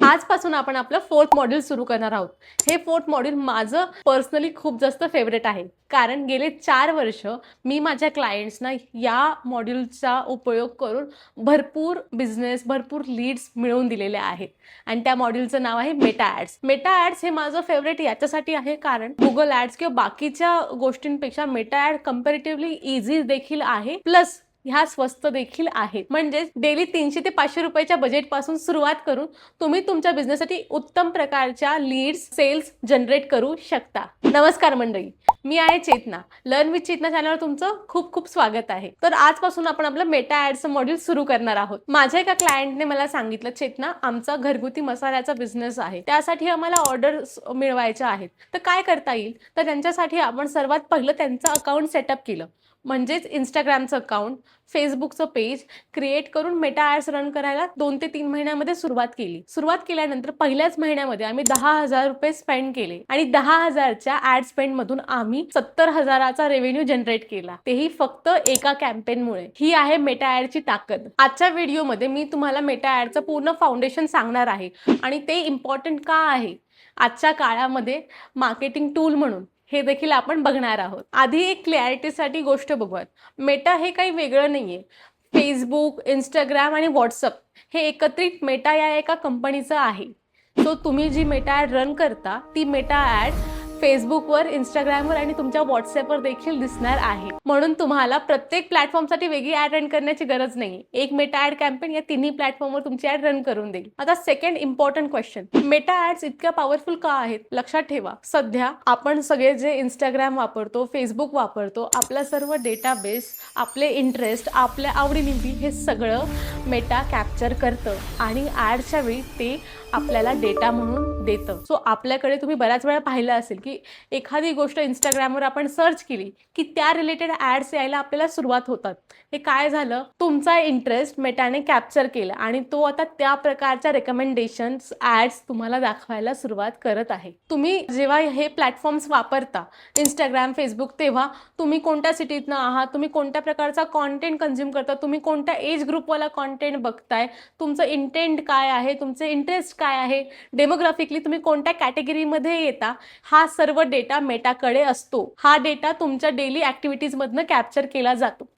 आजपासून आपण आपलं फोर्थ मॉड्यूल सुरू करणार आहोत. हे फोर्थ मॉड्यूल माझं पर्सनली खूप जास्त फेवरेट आहे. कारण गेले 4 वर्ष मी माझ्या क्लायंट्सना या मॉड्यूलचा उपयोग करून भरपूर बिझनेस, भरपूर लीड्स मिळवून दिलेले आहेत. आणि त्या मॉड्यूलचं नाव आहे मेटा ॲड्स. मेटा ॲड्स हे माझं फेवरेट याच्यासाठी आहे कारण Google ॲड्स किंवा बाकीच्या गोष्टींपेक्षा मेटा ॲड कंपॅरेटिव्हली इझी देखील आहे. प्लस ह्या स्वस्त देखील आहेत. म्हणजे डेली 300 ते 500 रुपयाच्या बजेट पासून सुरुवात करून तुम्ही तुमच्या बिझनेससाठी उत्तम प्रकारच्या लीड्स, सेल्स जनरेट करू शकता. नमस्कार मंडळी, मी आहे चेतना. लर्न विथ चेतना चॅनलवर तुमचं खूप खूप स्वागत आहे. तर आजपासून आपण आपलं मेटा ॲड्सचं मॉड्यूल सुरू करणार आहोत. माझ्या एका क्लायंटने मला सांगितलं, चेतना आमचा घरगुती मसाल्याचा बिझनेस आहे, त्यासाठी आम्हाला ऑर्डर्स मिळवायच्या आहेत, तर काय करता येईल? तर त्यांच्यासाठी आपण सर्वात पहिलं त्यांचं अकाउंट सेटअप केलं. म्हणजेच इंस्टाग्रामचं अकाउंट, फेसबुकचं पेज क्रिएट करून मेटा ॲड्स रन करायला 2 ते 3 महिन्यामध्ये सुरुवात केली. सुरुवात केल्यानंतर पहिल्याच महिन्यामध्ये आम्ही 10,000 रुपये स्पेंड केले आणि 10,000च्या ॲड स्पेंडमधून आम्ही 70,000चा रेव्हेन्यू जनरेट केला, तेही फक्त एका कॅम्पेनमुळे. ही आहे मेटा ॲडची ताकद. आजच्या व्हिडिओमध्ये मी तुम्हाला मेटा ॲडचं पूर्ण फाउंडेशन सांगणार आहे आणि ते इम्पॉर्टंट का आहे आजच्या काळामध्ये मार्केटिंग टूल म्हणून, हे देखील आपण बघणार आहोत. आधी एक क्लॅरिटीसाठी गोष्ट बघूयात. मेटा हे काही वेगळं नाहीये. फेसबुक, इंस्टाग्राम आणि व्हॉट्सअप हे एकत्रित मेटा या एका कंपनीचं आहे. सो तुम्ही जी मेटा ॲड रन करता ती मेटा ॲड फेसबुकवर, इंस्टाग्रामवर आणि तुमच्या व्हॉट्सअपवर देखील दिसणार आहे. म्हणून तुम्हाला प्रत्येक प्लॅटफॉर्मसाठी वेगळी ॲड रन करण्याची गरज नाही. एक मेटा ॲड कॅम्पेन या तिन्ही प्लॅटफॉर्मवर तुमची ॲड रन करून देईल. आता second important question, Meta ads इतक्या पॉवरफुल का आहेत? लक्षात ठेवा, सध्या आपण सगळे जे इंस्टाग्राम वापरतो, फेसबुक वापरतो, आपला सर्व डेटाबेस, आपले इंटरेस्ट, आपल्या आवडीनिवडी हे सगळं मेटा कॅप्चर करतं आणि ॲडच्या वेळी ते आपल्याला डेटा म्हणून देतं. सो आपल्याकडे तुम्ही बऱ्याच वेळा पाहिलं असेल की एखादी गोष्ट इंस्टाग्रामवर आपण सर्च केली की त्या रिलेटेड ॲड्स यायला आपल्याला सुरुवात होतात. हे काय झालं? तुमचा इंटरेस्ट मेटाने कॅप्चर केला आणि तो आता त्या प्रकारच्या रेकमेंडेशन्स, ॲड्स तुम्हाला दाखवायला सुरुवात करत आहे. तुम्ही जेव्हा हे प्लॅटफॉर्म्स वापरता, इंस्टाग्राम, फेसबुक, तेव्हा तुम्ही कोणत्या सिटीतनं आहात, तुम्ही कोणत्या प्रकारचा कॉन्टेंट कंझ्युम करता, तुम्ही कोणत्या एज ग्रुपवाला कॉन्टेंट बघताय, तुमचं इंटेंट काय आहे, तुमचे इंटरेस्ट काय आहे, डेमोग्राफिकली तुम्ही कोणत्या कॅटेगरीमध्ये येता, हा सर्व डेटा मेटाकडे असतो. हा डेटा तुमच्या डेली ॲक्टिव्हिटीजमधनं कॅप्चर केला जातो.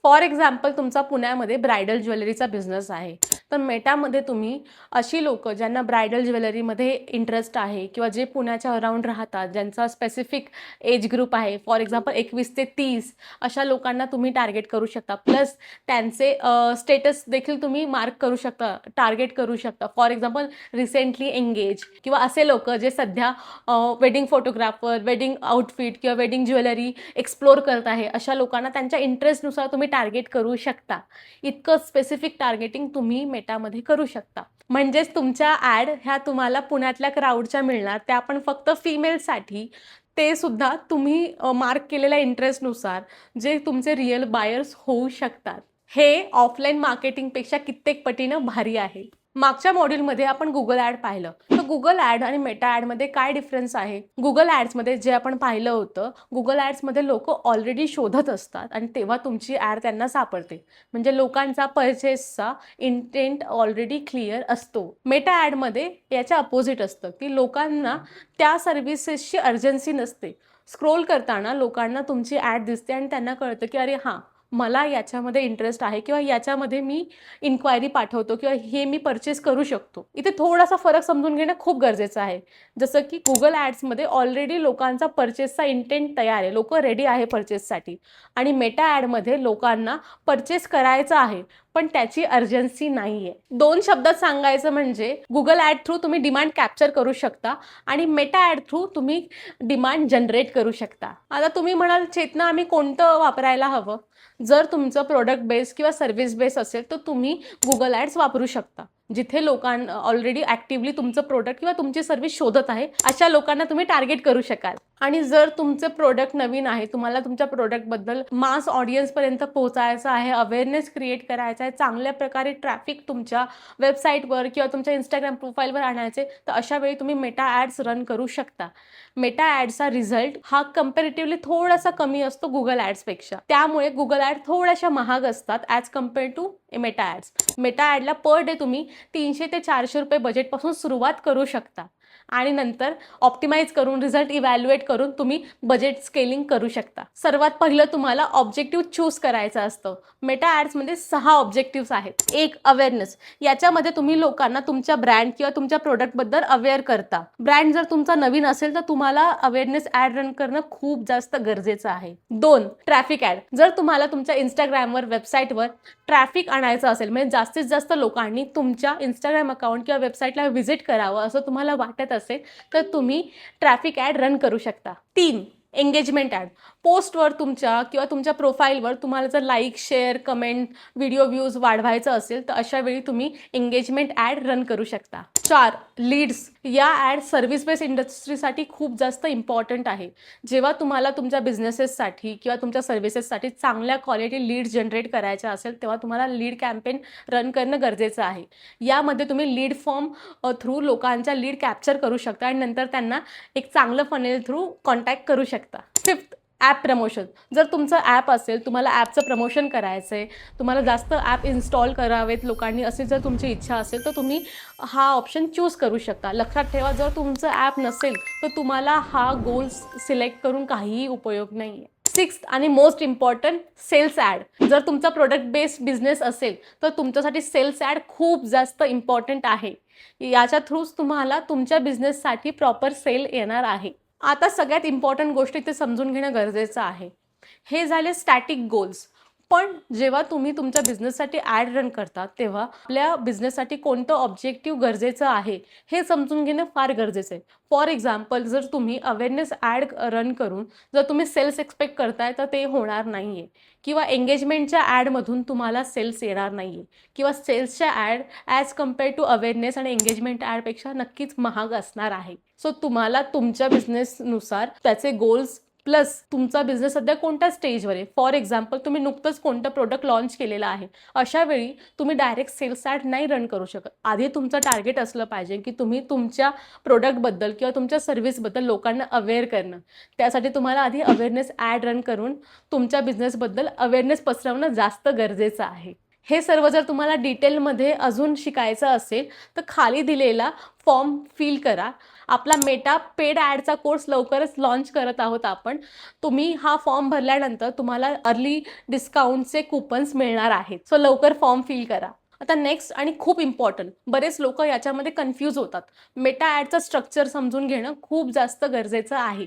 फॉर एक्झाम्पल, तुमचा पुण्यामध्ये ब्रायडल ज्वेलरीचा बिझनेस आहे, तर मेटामध्ये तुम्ही अशी लोक ज्यांना ब्रायडल ज्वेलरीमध्ये इंटरेस्ट आहे किंवा जे पुण्याच्या अराउंड राहतात, ज्यांचा स्पेसिफिक एज ग्रुप आहे, फॉर एक्झाम्पल 21 ते 30, अशा लोकांना तुम्ही टार्गेट करू शकता. प्लस त्यांचे स्टेटस देखील तुम्ही मार्क करू शकता, टार्गेट करू शकता. फॉर एक्झाम्पल रिसेंटली एंगेज किंवा असे लोक जे सध्या वेडिंग फोटोग्राफर, वेडिंग आउटफिट किंवा वेडिंग ज्वेलरी एक्सप्लोर करत आहे, अशा लोकांना त्यांच्या इंटरेस्टनुसार तुम्ही टार्गेट करू शकता. इतकं स्पेसिफिक टार्गेटिंग तुम्ही मेटामध्ये करू शकता. म्हणजेच तुमच्या ॲड ह्या तुम्हाला पुण्यातल्या क्राऊडच्या मिळणार, त्या पण फक्त फिमेलसाठी, ते सुद्धा तुम्ही मार्क केलेल्या इंटरेस्टनुसार, जे तुमचे रिअल बायर्स होऊ शकतात. हे ऑफलाईन मार्केटिंगपेक्षा कित्येक पटीनं भारी आहे. मागच्या मॉड्यूलमध्ये आपण गुगल ॲड पाहिलं, तर गुगल ॲड आणि मेटा ॲडमध्ये काय डिफरन्स आहे? गुगल ॲड्समध्ये जे आपण पाहिलं होतं, गुगल ॲड्समध्ये लोक ऑलरेडी शोधत असतात आणि तेव्हा तुमची ॲड त्यांना सापडते. म्हणजे लोकांचा परचेसचा इंटेंट ऑलरेडी क्लिअर असतो. मेटा ॲडमध्ये याच्या अपोजिट असतं की लोकांना त्या सर्व्हिसेसची अर्जन्सी नसते. स्क्रोल करताना लोकांना तुमची ॲड दिसते आणि त्यांना कळतं की अरे हां, मला याच्यामध्ये इंटरेस्ट आहे किंवा याच्यामध्ये मी इन्क्वायरी पाठवतो किंवा हे मी परचेस करू शकतो. इथे थोडासा फरक समजून घेणं खूप गरजेचं आहे. जसं की गुगल ॲड्समध्ये ऑलरेडी लोकांचा परचेसचा इंटेंट तयार आहे, लोक रेडी आहे परचेससाठी, आणि मेटा ॲडमध्ये लोकांना परचेस करायचं आहे पण त्याची अर्जन्सी नाहीये. 2 शब्दात सांगायचं म्हणजे गुगल ॲड थ्रू तुम्ही डिमांड कॅप्चर करू शकता आणि मेटा ॲड थ्रू तुम्ही डिमांड जनरेट करू शकता. आता तुम्ही म्हणाल, चेतना आम्ही कोणतं वापरायला हवं? जर तुमचं प्रोडक्ट बेस किंवा सर्व्हिस बेस असेल तर तुम्ही गुगल ॲड्स वापरू शकता. जिथे लोकांना ऑलरेडी ॲक्टिव्हली तुमचं प्रोडक्ट किंवा तुमची सर्व्हिस शोधत आहे, अशा लोकांना तुम्ही टार्गेट करू शकाल. आणि जर तुमचे प्रोडक्ट नवीन आहे, तुम्हाला तुमच्या प्रोडक्टबद्दल मास ऑडियन्सपर्यंत पोहोचायचं आहे, अवेअरनेस क्रिएट करायचा आहे, चांगल्या प्रकारे ट्रॅफिक तुमच्या वेबसाईटवर किंवा तुमच्या इंस्टाग्राम प्रोफाईलवर आणायचे, तर अशा वेळी तुम्ही मेटा ॲड्स रन करू शकता. मेटा ॲडचा रिझल्ट हा कंपॅरेटिव्हली थोडासा कमी असतो गुगल ॲड्सपेक्षा. त्यामुळे गुगल ॲड थोड्याशा महाग असतात as compare to Meta ads. Meta ॲडला पर डे तुम्ही 300 ते 400 रुपये बजेटपासून सुरुवात करू शकता आणि नंतर ऑप्टिमाइज करून रिझल्ट इव्हॅल्युएट करून तुम्ही बजेट स्केलिंग करू शकता. सर्वात पहिलं तुम्हाला ऑब्जेक्टिव्ह चूज करायचं असतं. मेटा ॲड्समध्ये 6 ऑब्जेक्टिव्ह आहेत. एक, अवेअरनेस. याच्यामध्ये तुम्ही लोकांना तुमच्या ब्रँड किंवा तुमच्या प्रोडक्टबद्दल अवेअर करता. ब्रँड जर तुमचा नवीन असेल तर तुम्हाला अवेअरनेस ॲड रन करणं खूप जास्त गरजेचं आहे. 2, ट्रॅफिक ॲड. जर तुम्हाला तुमच्या इंस्टाग्रामवर, वेबसाईटवर ट्रॅफिक आणायचं असेल, म्हणजे जास्तीत जास्त लोकांनी तुमच्या इंस्टाग्राम अकाउंट किंवा वेबसाईटला व्हिजिट करावं असं तुम्हाला वाटत असेल तर तुम्ही ट्रॅफिक ॲड रन करू शकता. 3, एंगेजमेंट ॲड. पोस्टवर तुमच्या किंवा तुमच्या प्रोफाईलवर तुम्हाला जर like, share, comment, video views वाढवायचं असेल तर अशा वेळी तुम्ही एंगेजमेंट ॲड रन करू शकता. 4, लीड्स. या ॲड सर्व्हिस बेस्ड इंडस्ट्रीसाठी खूप जास्त इम्पॉर्टंट आहे. जेव्हा तुम्हाला तुमच्या बिझनेसेससाठी किंवा तुमच्या सर्व्हिसेससाठी चांगल्या क्वालिटी लीड जनरेट करायच्या असेल तेव्हा तुम्हाला लीड कॅम्पेन रन करणं गरजेचं आहे. यामध्ये तुम्ही लीड फॉर्म थ्रू लोकांच्या लीड कॅप्चर करू शकता आणि नंतर त्यांना एक चांगलं फनेल थ्रू कॉन्टॅक्ट करू शकता. 5, ॲप प्रमोशन. जर तुमचं ॲप असेल, तुम्हाला ॲपचं प्रमोशन करायचं आहे, तुम्हाला जास्त ॲप इन्स्टॉल करावेत लोकांनी अशी जर तुमची इच्छा असेल तर तुम्ही हा ऑप्शन चूज करू शकता. लक्षात ठेवा, जर तुमचं ॲप नसेल तर तुम्हाला हा गोल सिलेक्ट करून काहीही उपयोग नाही आहे. 6 आणि मोस्ट इम्पॉर्टंट, सेल्स ॲड. जर तुमचा प्रोडक्ट बेस्ड बिझनेस असेल तर तुमच्यासाठी सेल्स ॲड खूप जास्त इम्पॉर्टंट आहे. याच्या थ्रूच तुम्हाला तुमच्या बिझनेससाठी प्रॉपर सेल येणार आहे. आता सगळ्यात इम्पॉर्टंट गोष्ट इथे समजून घेणं गरजेचं आहे. हे झाले स्टॅटिक गोल्स. पण जेव्हा तुम्ही तुमच्या बिझनेससाठी ॲड रन करता तेव्हा आपल्या बिझनेससाठी कोणतं ऑब्जेक्टिव्ह गरजेचं आहे हे समजून घेणं फार गरजेचं आहे. फॉर एक्झाम्पल, जर तुम्ही अवेअरनेस ॲड रन करून जर तुम्ही सेल्स एक्सपेक्ट करताय तर ते होणार नाही आहे. किंवा एंगेजमेंटच्या ॲडमधून तुम्हाला सेल्स येणार नाही आहे. किंवा सेल्सच्या ad as compare to awareness आणि एंगेजमेंट ॲडपेक्षा नक्कीच महाग असणार आहे. सो तुम्हाला तुमच्या बिझनेसनुसार त्याचे गोल्स प्लस तुमचा बिझनेस सध्या कोणत्या स्टेजवर आहे. फॉर एक्झाम्पल, तुम्ही नुकतंच कोणतं प्रोडक्ट लॉन्च केलेलं आहे, अशा वेळी तुम्ही डायरेक्ट सेल्स ॲड नाही रन करू शकत. आधी तुमचं टार्गेट असलं पाहिजे की तुम्ही तुमच्या प्रोडक्टबद्दल किंवा तुमच्या सर्व्हिसबद्दल लोकांना अवेअर करणं. त्यासाठी तुम्हाला आधी अवेअरनेस ॲड रन करून तुमच्या बिझनेसबद्दल अवेअरनेस पसरवणं जास्त गरजेचं आहे. हे सर्व जर तुम्हाला डिटेलमध्ये अजून शिकायचं असेल तर खाली दिलेला फॉर्म फिल करा. आपला मेटा पेड ॲडचा कोर्स लवकरच लॉन्च करत आहोत आपण. तुम्ही हा फॉर्म भरल्यानंतर तुम्हाला अर्ली डिस्काउंटचे कुपन्स मिळणार आहेत. सो लवकर फॉर्म फिल करा. आता नेक्स्ट आणि खूप इम्पॉर्टंट, बरेच लोक याच्यामध्ये कन्फ्यूज होतात. मेटा ॲडचं स्ट्रक्चर समजून घेणं खूप जास्त गरजेचं आहे.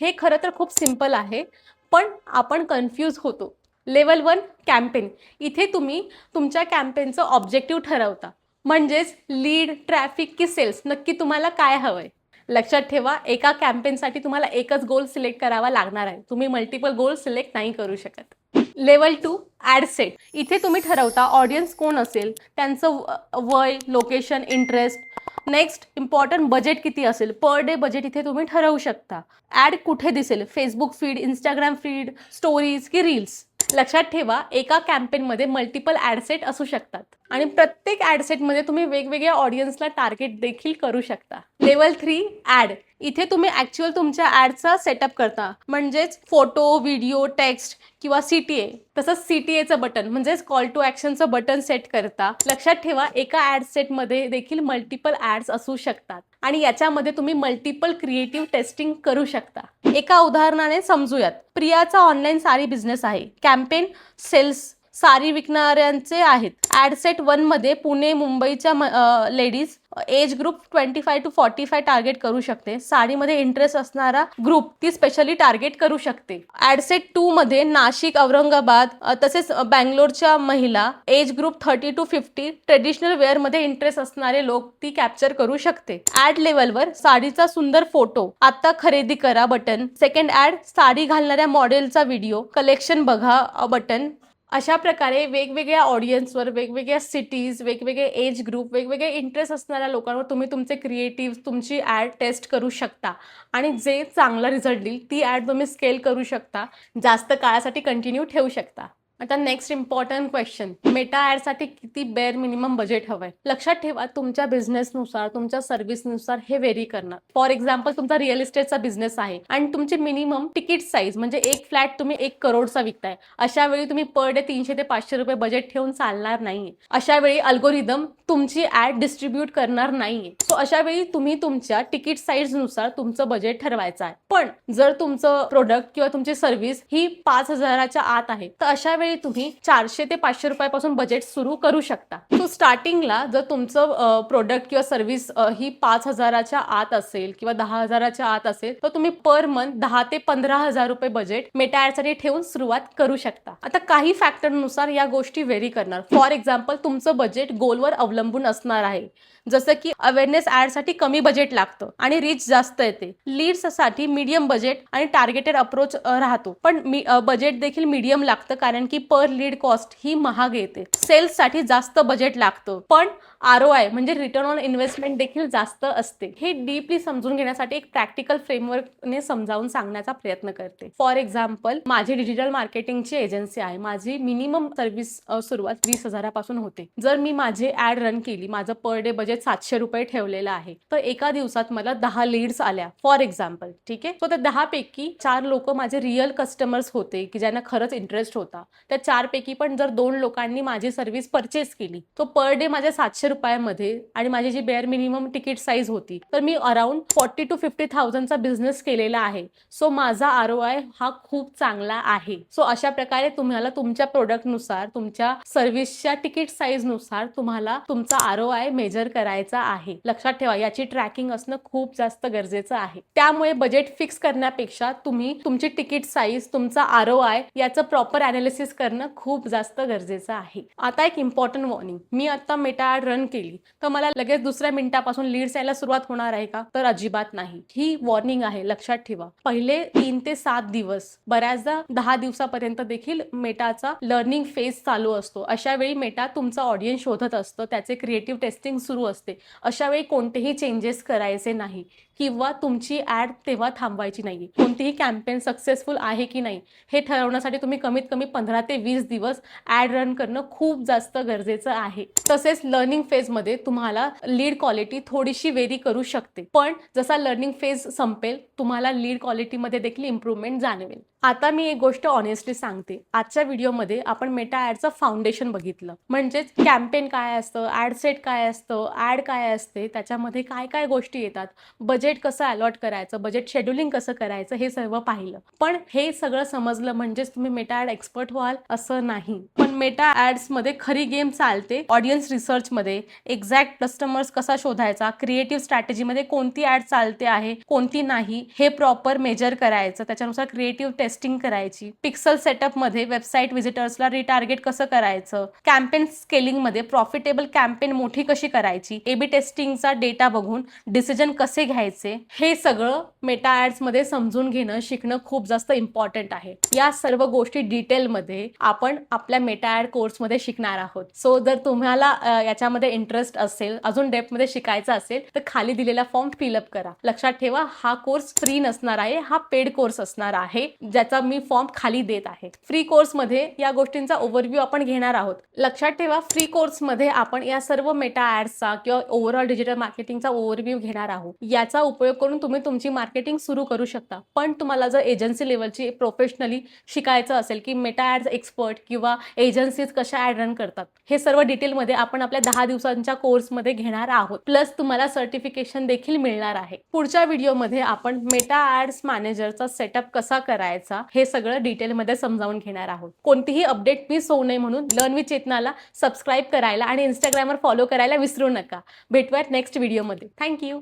हे खरं तर खूप सिम्पल आहे पण आपण कन्फ्यूज होतो. Level 1, campaign. इथे तुम्ही तुमच्या कॅम्पेनचं ऑब्जेक्टिव्ह ठरवता, म्हणजेच लीड, ट्रॅफिक की सेल्स, नक्की तुम्हाला काय हवंय. लक्षात ठेवा, एका कॅम्पेनसाठी तुम्हाला एकच गोल सिलेक्ट करावा लागणार आहे. तुम्ही मल्टिपल गोल सिलेक्ट नाही करू शकत. Level 2, ad set. इथे तुम्ही ठरवता ऑडियन्स कोण असेल, त्यांचं वय, location, interest. Next important, budget किती असेल, पर डे बजेट इथे तुम्ही ठरवू शकता. ॲड कुठे दिसेल, Facebook feed, Instagram feed, stories की रील्स. लक्षात ठेवा, एका कॅम्पेनमध्ये मल्टिपल ॲड सेट असू शकतात आणि प्रत्येक ॲड सेटमध्ये तुम्ही वेगवेगळ्या ऑडियन्सला टार्गेट देखील करू शकता. Level 3, ad. इथे तुम्ही ॲक्च्युअल तुमच्या ॲडचा सेटअप करता, म्हणजेच फोटो, व्हिडिओ, टेक्स्ट किंवा CTA. तसंच CTAचं बटन म्हणजेच कॉल टू ॲक्शनचं बटन सेट करता. लक्षात ठेवा, एका ॲड सेटमध्ये देखील मल्टिपल ॲड्स असू शकतात आणि याच्यामध्ये तुम्ही मल्टिपल क्रिएटिव्ह टेस्टिंग करू शकता. एका उदाहरणाने समजूयात. प्रियाचा ऑनलाईन साडी बिझनेस आहे. कॅम्पेन सेल्स, साडी विकणाऱ्यांचे आहेत. ॲड सेट 1 मध्ये पुणे, मुंबईच्या ladies, age group 25 to 45 target करू शकते. साडीमध्ये इंटरेस्ट असणारा ग्रुप ती स्पेशली टार्गेट करू शकते. ॲड सेट 2 मध्ये नाशिक, औरंगाबाद तसेच बँगलोरच्या महिला, एज ग्रुप 30 to 50, ट्रेडिशनल वेअरमध्ये इंटरेस्ट असणारे लोक ती कॅप्चर करू शकते. ॲड लेवलवर साडीचा सुंदर फोटो, आता खरेदी करा बटन. सेकंड ॲड, साडी घालणाऱ्या मॉडेलचा व्हिडिओ, कलेक्शन बघा बटन. अशा प्रकारे वेगवेगळ्या ऑडियन्सवर, वेगवेगळ्या सिटीज, वेगवेगळे एज ग्रुप, वेगवेगळे इंटरेस्ट असणाऱ्या लोकांवर तुम्ही तुमचे क्रिएटिव्ह, तुमची ॲड टेस्ट करू शकता आणि जे चांगला रिझल्ट देईल ती ॲड तुम्ही स्केल करू शकता, जास्त काळासाठी कंटिन्यू ठेवू शकता. आता नेक्स्ट इम्पॉर्टंट क्वेश्चन, मेटा ॲडसाठी किती बेअर मिनिमम बजेट हवंय? लक्षात ठेवा, तुमच्या बिझनेसनुसार, तुमच्या सर्व्हिसनुसार हे व्हेरी करणार. फॉर एक्झाम्पल, तुमचा रिअल इस्टेटचा बिझनेस आहे आणि तुमची मिनिमम तिकीट साईज म्हणजे एक फ्लॅट तुम्ही 1 करोडचा विकताय. अशा वेळी तुम्ही पर डे 300 ते 500 रुपये बजेट ठेवून चालणार नाहीये. अशा वेळी अल्गोरिदम तुमची ॲड डिस्ट्रीब्यूट करणार नाहीये. सो अशा वेळी तुम्ही तुमच्या तिकीट साईजनुसार तुमचं बजेट ठरवायचं आहे. पण जर तुमचं प्रोडक्ट किंवा तुमची सर्व्हिस ही 5,000च्या आत आहे, तर अशा वेळी तुम्ही 400 ते 500 रुपयापासून बजेट सुरू करू शकता. सो स्टार्टिंगला जर तुमचं प्रोडक्ट किंवा सर्व्हिस ही 5,000च्या आत असेल किंवा 10,000च्या आत असेल, तर तुम्ही पर मंथ 10 ते 15,000 रुपये बजेट मेटा ॲडसाठी ठेवून सुरुवात करू शकता. आता काही फॅक्टरनुसार या गोष्टी व्हेरी करणार. फॉर एक्झाम्पल, तुमचं बजेट गोलवर अवलंबून असणार आहे. जसं की अवेअरनेस ॲडसाठी कमी बजेट लागतं आणि रीच जास्त येते. लीड्ससाठी मीडियम बजेट आणि टार्गेटेड अप्रोच राहतो, पण बजेट देखील मीडियम लागतं कारण की पर लीड कॉस्ट ही महाग येते. सेल्ससाठी जास्त बजेट लागतं, पण ROI म्हणजे रिटर्न ऑन इन्व्हेस्टमेंट देखील जास्त असते. हे डीपली समजून घेण्यासाठी एक प्रॅक्टिकल फ्रेमवर्कने समजावून सांगण्याचा प्रयत्न करते. फॉर एक्झाम्पल, माझी डिजिटल मार्केटिंगची एजन्सी आहे. माझी मिनिमम सर्व्हिस सुरुवात 20,000पासून होते. जर मी माझी ॲड रन केली, माझं पर डे बजेट 700 रुपये ठेवलेलं आहे, तर एका दिवसात मला 10 लीड्स आल्या फॉर एक्झाम्पल. ठीक आहे. सो त्या 10 पैकी 4 लोक माझे रिअल कस्टमर्स होते की ज्यांना खरंच इंटरेस्ट होता. त्या 4 पैकी पण जर 2 लोकांनी माझी सर्व्हिस परचेस केली, तो पर डे माझ्या 700 रुपयामध्ये आणि माझी जी बेअर मिनिमम तिकीट साईज होती, तर मी अराउंड 40,000 to 50,000चा बिझनेस केलेला आहे. सो माझा ROI हा खूप चांगला आहे. सो अशा प्रकारे तुम्हाला तुमच्या प्रोडक्टनुसार, तुमच्या सर्व्हिसच्या तिकीट साईजनुसार तुम्हाला तुमचा ROI मेजर करायचा आहे. लक्षात ठेवा, याची ट्रॅकिंग असणं खूप जास्त गरजेचं आहे. त्यामुळे बजेट फिक्स करण्यापेक्षा तुम्ही तुमची तिकीट साईज, तुमचा ROI याचं प्रॉपर अनालिसिस करणं खूप जास्त गरजेचं आहे. आता एक इम्पॉर्टंट वॉर्निंग, मी आता मेटा ॲड रन केली तर मला लगेच दुसऱ्या मिनिटापासून लीड्स यायला सुरुवात होणार आहे का? तर अजिबात नाही. ही वॉर्निंग आहे, लक्षात ठेवा. पहिले 3 ते 7 दिवस, बऱ्याचदा 10 दिवसापर्यंत देखील मेटाचा लर्निंग फेज चालू असतो. अशा वेळी मेटा तुमचा ऑडियन्स शोधत असतं, त्याचे क्रिएटिव्ह टेस्टिंग सुरू असते. अशा वेळी कोणतेही चेंजेस करायचे नाही किंवा तुमची ॲड तेव्हा थांबवायची नाही. कोणतीही कॅम्पेन सक्सेसफुल आहे की नाही हे ठरवण्यासाठी तुम्ही कमीत कमी 15 ते 20 दिवस ॲड रन करणं खूप जास्त गरजेचं आहे. तसेच लर्निंग फेजमध्ये तुम्हाला लीड क्वालिटी थोडीशी वेरी करू शकते, पण जसा लर्निंग फेज संपेल तुम्हाला लीड क्वालिटीमध्ये देखील इम्प्रूव्हमेंट जाणवेल. आता मी एक गोष्ट ऑनेस्टली सांगते, आजच्या व्हिडिओमध्ये आपण मेटा ॲडचं फाउंडेशन बघितलं, म्हणजेच कॅम्पेन काय असतं, ॲड सेट काय असतं, ॲड काय असते, त्याच्यामध्ये काय काय गोष्टी येतात, बजेट कसं अलॉट करायचं, बजेट शेड्युलिंग कसं करायचं, हे सर्व पाहिलं. पण हे सगळं समजलं म्हणजेच तुम्ही मेटा ॲड एक्सपर्ट व्हाल असं नाही. पण मेटा ॲड्समध्ये खरी गेम चालते ऑडियन्स रिसर्चमध्ये. एक्झॅक्ट कस्टमर्स कसा शोधायचा, क्रिएटिव्ह स्ट्रॅटेजीमध्ये कोणती ॲड चालते आहे, कोणती नाही, हे प्रॉपर मेजर करायचं. त्याच्यानुसार क्रिएटिव्ह टेस्टिंग करायची. पिक्सल सेटअपमध्ये वेबसाईट व्हिजिटर्सला रिटार्गेट कसं करायचं, कॅम्पेन स्केलिंगमध्ये प्रॉफिटेबल कॅम्पेन मोठी कशी करायची, AB टेस्टिंगचा डेटा बघून डिसिजन कसे घ्यायचे, हे सगळं मेटा ॲड्समध्ये समजून घेणं, शिकणं खूप जास्त इम्पॉर्टंट आहे. या सर्व गोष्टी डिटेलमध्ये आपण आपल्या मेटा ॲड कोर्समध्ये शिकणार आहोत. सो जर तुम्हाला याच्यामध्ये इंटरेस्ट असेल, अजून डेप्थमध्ये शिकायचं असेल, तर खाली दिलेला फॉर्म फिलअप करा. लक्षात ठेवा, हा कोर्स फ्री नसणार आहे, हा पेड कोर्स असणार आहे, ज्याचा मी फॉर्म खाली देत आहे. फ्री कोर्समध्ये या गोष्टींचा ओव्हरव्ह्यू आपण घेणार आहोत. लक्षात ठेवा, फ्री कोर्समध्ये आपण या सर्व मेटा ॲड्सचा किंवा ओव्हरऑल डिजिटल मार्केटिंगचा ओव्हरव्ह्यू घेणार आहोत. याचा उपयोग करून तुम्ही तुमची मार्केटिंग सुरू करू शकता. पण तुम्हाला जर एजन्सी लेवलची प्रोफेशनली शिकायचं असेल की मेटा ॲड्स एक्सपर्ट किंवा एजन्सीज कशा ॲड रन करतात, हे सर्व डिटेलमध्ये आपण आपल्या 10 दिवसांच्या कोर्समध्ये घेणार आहोत. प्लस तुम्हाला सर्टिफिकेशन देखील मिळणार आहे. पुढच्या व्हिडिओमध्ये आपण मेटा ॲड्स मॅनेजरचा सेटअप कसा करायचा हे सगळं डिटेलमध्ये समजावून घेणार आहोत. कोणतीही अपडेट मिस होऊ नये म्हणून लर्न विथ चेतनाला सबस्क्राईब करायला आणि इंस्टाग्रामवर फॉलो करायला विसरू नका. भेटूयात नेक्स्ट व्हिडिओमध्ये. थँक्यू.